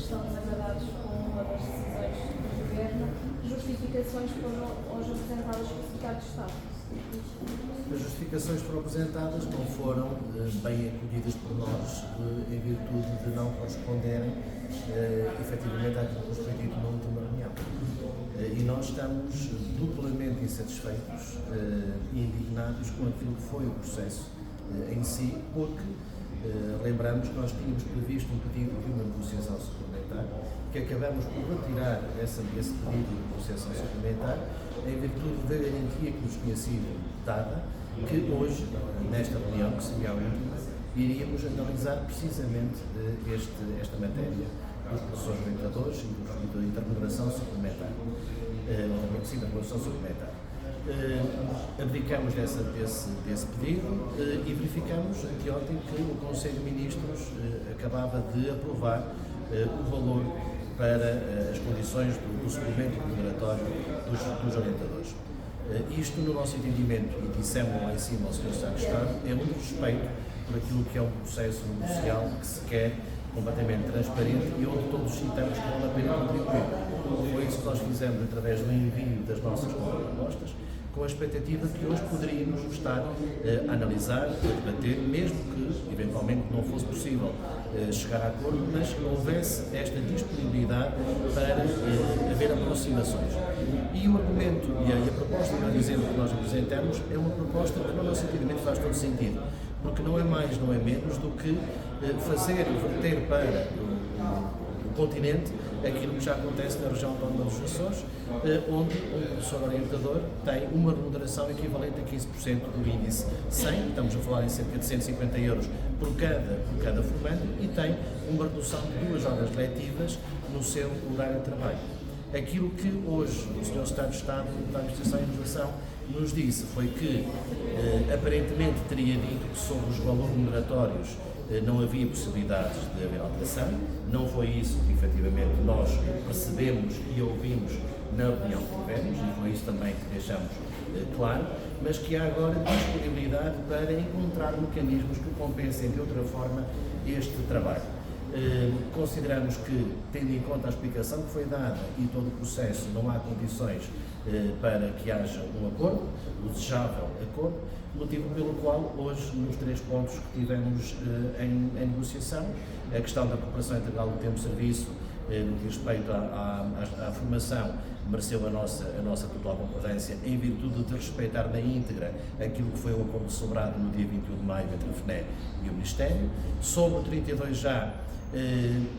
estão desagradados com as decisões do Governo, justificações foram hoje apresentadas pelo Secretário de Estado. As justificações foram apresentadas não foram bem acolhidas por nós em virtude de não corresponderem efetivamente àquilo que nos foi dito na última reunião. E nós estamos duplamente insatisfeitos e indignados com aquilo que foi o processo em si, porque lembramos que nós tínhamos previsto um pedido de uma negociação suplementar, que acabamos por retirar esse pedido de negociação suplementar em virtude da garantia que nos tinha sido dada, que hoje, nesta reunião, que seria a última, iríamos analisar precisamente esta matéria dos professores orientadores e da remuneração suplementar. Abdicamos desse pedido e verificamos anteontem que o Conselho de Ministros acabava de aprovar o valor para as condições do suplemento remuneratório dos orientadores. Isto, no nosso entendimento, e dissemos lá em cima ao Sr. Secretário de Estado, é um respeito por aquilo que é um processo negocial que se quer completamente transparente e onde todos citamos que vale a pena contribuir. Foi isso que nós fizemos através do envio das nossas propostas, com a expectativa que hoje poderíamos estar a analisar, a debater, mesmo que eventualmente não fosse possível chegar a acordo, mas houvesse esta disponibilidade para haver aproximações. E o argumento e a proposta que nós apresentamos é uma proposta que, no nosso entendimento, faz todo sentido, porque não é mais, não é menos do que verter para o continente aquilo que já acontece na região autónoma dos Açores, onde um professor orientador tem uma remuneração equivalente a 15% do índice 100, estamos a falar em cerca de 150 euros por cada formando, e tem uma redução de 2 horas letivas no seu horário de trabalho. Aquilo que hoje o Sr. Secretário de Estado da Administração e Inovação nos disse foi que, aparentemente, teria dito que sobre os valores remuneratórios não havia possibilidades de haver alteração. Não foi isso que, efetivamente, nós percebemos e ouvimos na reunião que tivemos, e foi isso também que deixamos claro, mas que há agora disponibilidade para encontrar mecanismos que compensem de outra forma este trabalho. Consideramos que, tendo em conta a explicação que foi dada e todo o processo, não há condições para que haja um acordo, o desejável acordo, motivo pelo qual hoje, nos 3 pontos que tivemos em negociação, a questão da cooperação integral do tempo de serviço, no que diz respeito à formação, mereceu a nossa total concordância em virtude de respeitar na íntegra aquilo que foi o acordo celebrado no dia 21 de maio entre a FNE e o Ministério. Sobre o 32 já,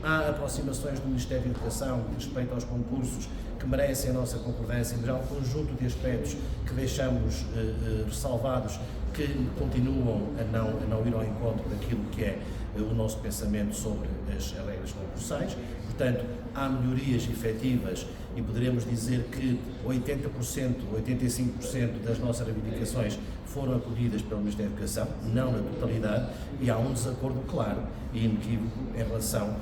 há aproximações do Ministério da Educação com respeito aos concursos que merecem a nossa concordância, mas há um conjunto de aspectos que deixamos ressalvados que continuam a não ir ao encontro daquilo que é o nosso pensamento sobre as regras concursais. Portanto, há melhorias efetivas e poderemos dizer que 80%, 85% das nossas reivindicações foram acolhidas pelo Ministério da Educação, não na totalidade, e há um desacordo claro e inequívoco em relação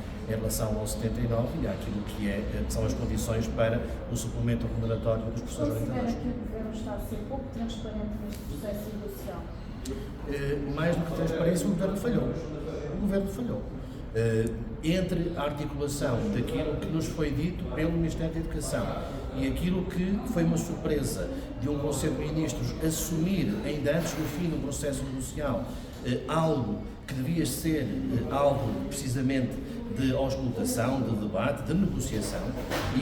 ao 79 e àquilo que são as condições para o suplemento remuneratório dos professores orientadores. Considera que o Governo está a ser pouco transparente neste processo negocial? Mais do que transparência, o Governo falhou. Entre a articulação daquilo que nos foi dito pelo Ministério da Educação e aquilo que foi uma surpresa de um Conselho de Ministros assumir, ainda antes do fim do processo negocial, algo que devia ser algo precisamente de auscultação, de debate, de negociação,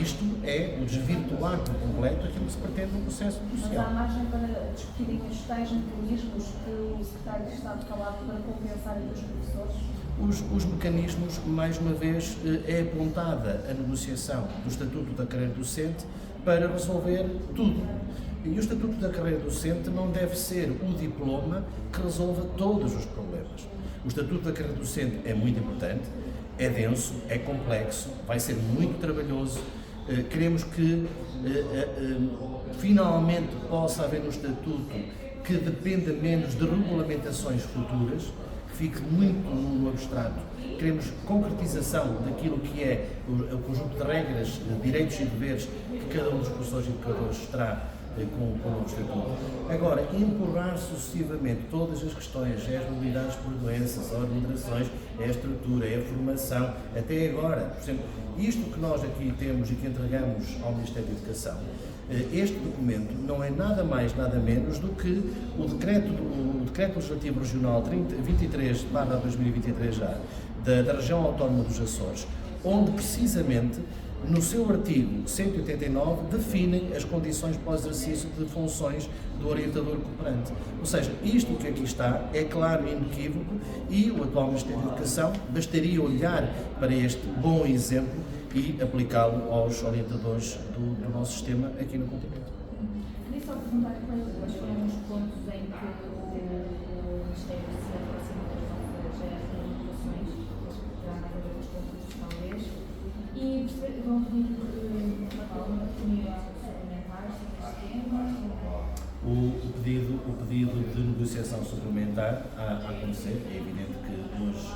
isto é o desvirtuar por completo aquilo que se pretende no processo negocial. Mas há margem para discutirem os tais mecanismos que o Secretário de Estado falava para compensar os professores? Os mecanismos, mais uma vez, é apontada a negociação do Estatuto da Carreira Docente para resolver tudo. E o Estatuto da Carreira Docente não deve ser o diploma que resolva todos os problemas. O Estatuto da Carreira Docente é muito importante, é denso, é complexo, vai ser muito trabalhoso. Queremos que finalmente possa haver um Estatuto que dependa menos de regulamentações futuras, que fique muito no abstrato. Queremos concretização daquilo que é o conjunto de regras, de direitos e deveres que cada um dos professores e educadores terá com o novo estatuto. Agora, empurrar sucessivamente todas as questões, é as mobilidades por doenças, são as moderações, é a estrutura, é a formação, até agora, por exemplo, isto que nós aqui temos e que entregamos ao Ministério da Educação, este documento não é nada mais, nada menos do que o Decreto Legislativo Regional 23/2023 já, da Região Autónoma dos Açores, onde precisamente no seu artigo 189 definem as condições para o exercício de funções do orientador cooperante. Ou seja, isto que aqui está é claro e inequívoco e o atual Ministério da Educação bastaria olhar para este bom exemplo e aplicá-lo aos orientadores do nosso sistema aqui no continente. Queria só perguntar quais foram os pontos em que o Ministério se aproxima das nossas reivindicações, terá mais a ver com os concursos talvez, e vão pedir alguma reunião suplementar sobre este tema? O pedido de negociação suplementar a acontecer. É evidente que hoje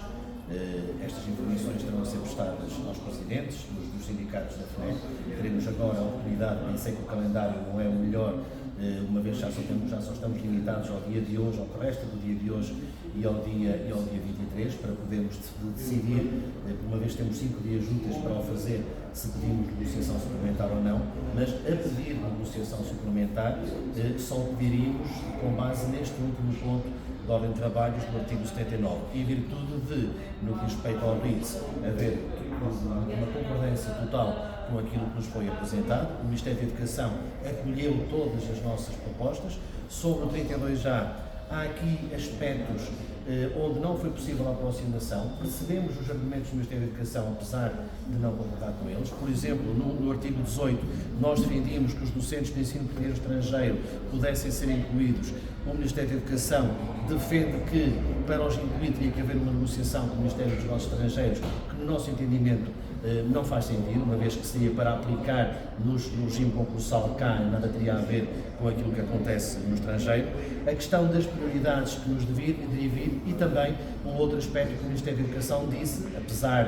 estas informações terão a ser prestadas aos presidentes dos sindicatos da FNEC. Teremos agora a oportunidade, nem sei que o calendário não é o melhor, uma vez já só estamos limitados ao dia de hoje, ao que resta do dia de hoje e ao dia 23, para podermos decidir, uma vez temos 5 dias úteis para o fazer, se pedimos negociação suplementar ou não, mas a pedir negociação suplementar só pediríamos com base neste último ponto da Ordem de Trabalhos do artigo 79, em virtude de, no que respeita ao RITS, haver uma concordância total com aquilo que nos foi apresentado. O Ministério da Educação acolheu todas as nossas propostas. Sobre o 32A, há aqui aspectos onde não foi possível a aproximação. Percebemos os argumentos do Ministério da Educação, apesar de não concordar com eles. Por exemplo, no artigo 18, nós defendíamos que os docentes de ensino português estrangeiro pudessem ser incluídos. O Ministério da Educação defende que, para os incluir, teria que haver uma negociação com o Ministério dos Negócios Estrangeiros, que, no nosso entendimento, não faz sentido, uma vez que seria para aplicar no regime concursal cá, nada teria a ver com aquilo que acontece no estrangeiro. A questão das prioridades que nos devir e também um outro aspecto que o Ministério da Educação disse, apesar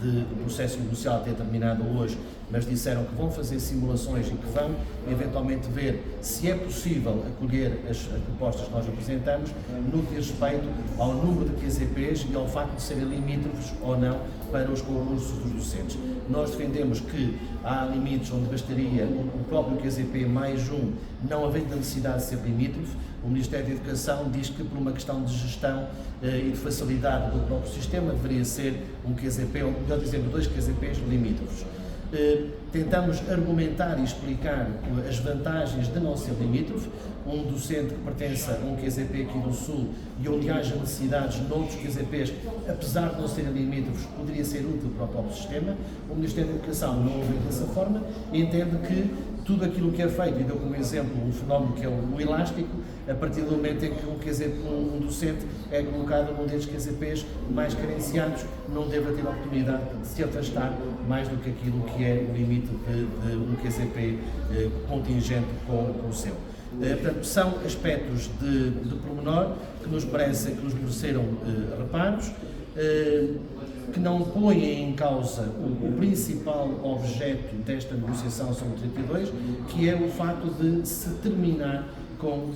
de o processo negocial ter terminado hoje, mas disseram que vão fazer simulações e que vão eventualmente ver se é possível acolher as propostas que nós apresentamos no que diz respeito ao número de QCPs e ao facto de serem limítrofes ou não para os concursos dos docentes. Nós defendemos que há limites onde bastaria o próprio QCP mais um, não havendo a necessidade de ser limítrofe. O Ministério da Educação diz que, por uma questão de gestão e de facilidade do próprio sistema, deveria ser um QCP, ou melhor dizendo, 2 QCPs limítrofes. Tentamos argumentar e explicar as vantagens de não ser limítrofe. Um docente que pertença a um QCP aqui do Sul e onde haja necessidades noutros QCPs, apesar de não serem limítrofes, poderia ser útil para o próprio sistema. O Ministério da Educação não o vê dessa forma e entende que tudo aquilo que é feito, e deu como exemplo um fenómeno que é o elástico, a partir do momento em que um docente é colocado num destes QCPs mais carenciados, não deve ter a oportunidade de se afastar mais do que aquilo que é o limite de um QCP contingente com o seu. Portanto, são aspectos de pormenor que nos mereceram reparos, que não põem em causa o principal objeto desta negociação sobre o 32, que é o facto de se terminar com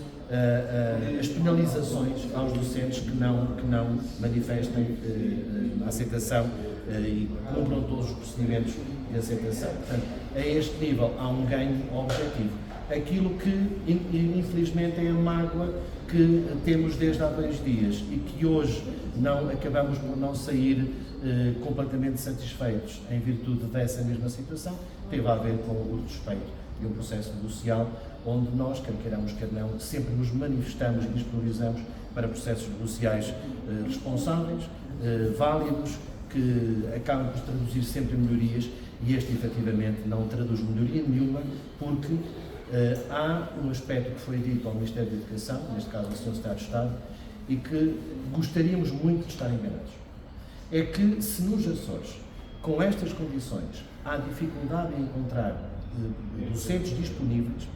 as penalizações aos docentes que não manifestem a aceitação e cumpram todos os procedimentos de aceitação. Portanto, a este nível há um ganho objetivo. Aquilo que, infelizmente, é a mágoa que temos desde há 2 dias e que hoje acabamos por não sair completamente satisfeitos em virtude dessa mesma situação, teve a ver com o respeito e um processo negocial onde nós, quer queiramos, quer não, sempre nos manifestamos e nos priorizamos para processos negociais responsáveis, válidos, que acabam por traduzir sempre melhorias, e este efetivamente não traduz melhoria nenhuma, porque há um aspecto que foi dito ao Ministério da Educação, neste caso ao Sr. Secretário de Estado, e que gostaríamos muito de estar enganados. É que se nos Açores, com estas condições, há dificuldade em encontrar docentes disponíveis,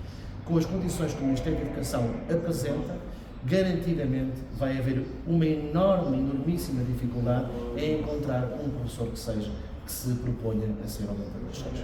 com as condições que o Ministério da Educação apresenta, garantidamente vai haver uma enormíssima dificuldade em encontrar um professor que se proponha a ser orientador de escolas.